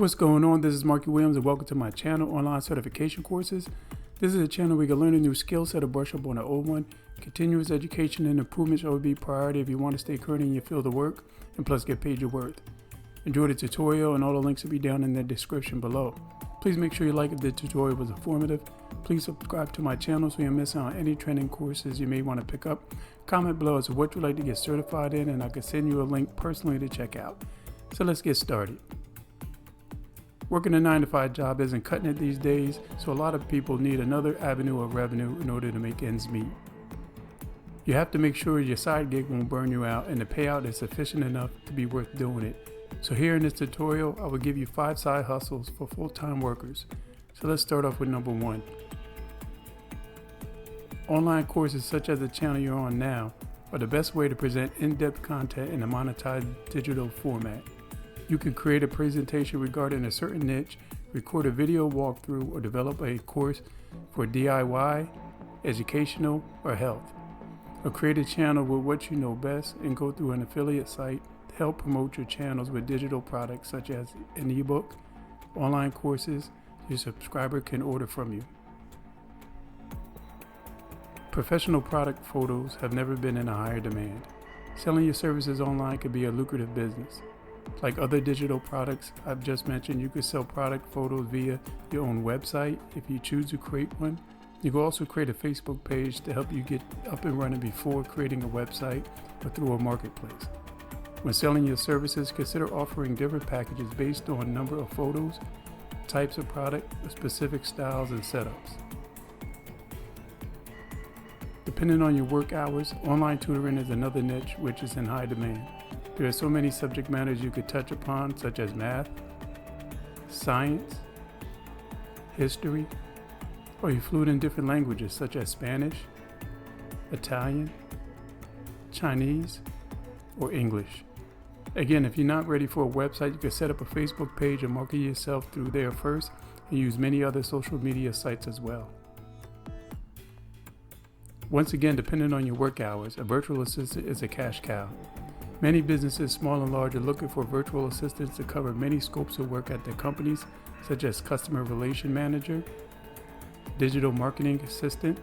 What's going on? This is Markie Williams and welcome to my channel, Online Certification Courses. This is a channel where you can learn a new skill set or brush up on an old one. Continuous education and improvement should be priority if you want to stay current in your field of work and plus get paid your worth. Enjoy the tutorial and all the links will be down in the description below. Please make sure you like if the tutorial was informative. Please subscribe to my channel so you don't miss out on any training courses you may want to pick up. Comment below as to what you'd like to get certified in and I can send you a link personally to check out. So let's get started. Working a 9-to-5 job isn't cutting it these days, so a lot of people need another avenue of revenue in order to make ends meet. You have to make sure your side gig won't burn you out and the payout is sufficient enough to be worth doing it. So here in this tutorial, I will give you 5 side hustles for full-time workers. So let's start off with number 1. Online courses such as the channel you're on now are the best way to present in-depth content in a monetized digital format. You can create a presentation regarding a certain niche, record a video walkthrough, or develop a course for DIY, educational, or health. Or create a channel with what you know best and go through an affiliate site to help promote your channels with digital products such as an ebook, online courses your subscriber can order from you. Professional product photos have never been in a higher demand. Selling your services online could be a lucrative business. Like other digital products I've just mentioned, you could sell product photos via your own website if you choose to create one. You can also create a Facebook page to help you get up and running before creating a website or through a marketplace. When selling your services, consider offering different packages based on number of photos, types of product, or specific styles and setups. Depending on your work hours, online tutoring is another niche which is in high demand. There are so many subject matters you could touch upon, such as math, science, history, or you're fluent in different languages such as Spanish, Italian, Chinese, or English. Again, if you're not ready for a website, you can set up a Facebook page and market yourself through there first and use many other social media sites as well. Once again, depending on your work hours, a virtual assistant is a cash cow. Many businesses, small and large, are looking for virtual assistants to cover many scopes of work at their companies, such as customer relation manager, digital marketing assistant,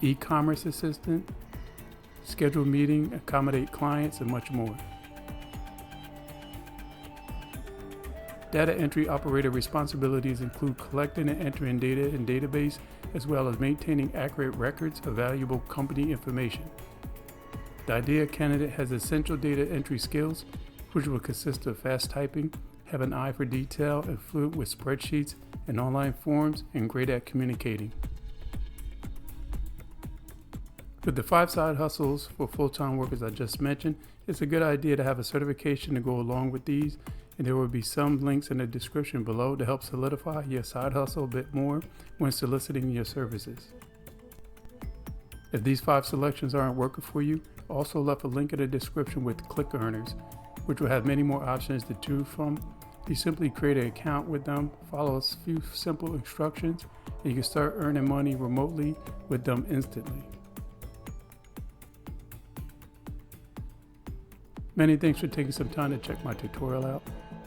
e-commerce assistant, schedule meeting, accommodate clients, and much more. Data entry operator responsibilities include collecting and entering data in database, as well as maintaining accurate records of valuable company information. The ideal candidate has essential data entry skills, which will consist of fast typing, have an eye for detail, and fluent with spreadsheets and online forms, and great at communicating. With the 5 side hustles for full-time workers I just mentioned, it's a good idea to have a certification to go along with these, and there will be some links in the description below to help solidify your side hustle a bit more when soliciting your services. If these 5 selections aren't working for you, also left a link in the description with Click Earners, which will have many more options to choose from. You simply create an account with them, follow a few simple instructions, and you can start earning money remotely with them instantly. Many thanks for taking some time to check my tutorial out.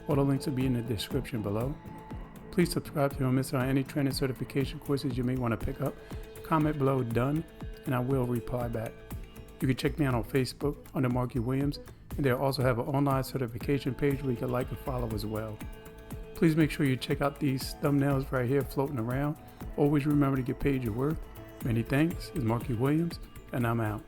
All the links will be in the description below. Please subscribe to not miss out on any training certification courses you may want to pick up. Comment below "done" and I will reply back. You can check me out on Facebook under Markie Williams, and they'll also have an online certification page where you can like and follow as well. Please make sure you check out these thumbnails right here floating around. Always remember to get paid your worth. Many thanks. It's Markie Williams, and I'm out.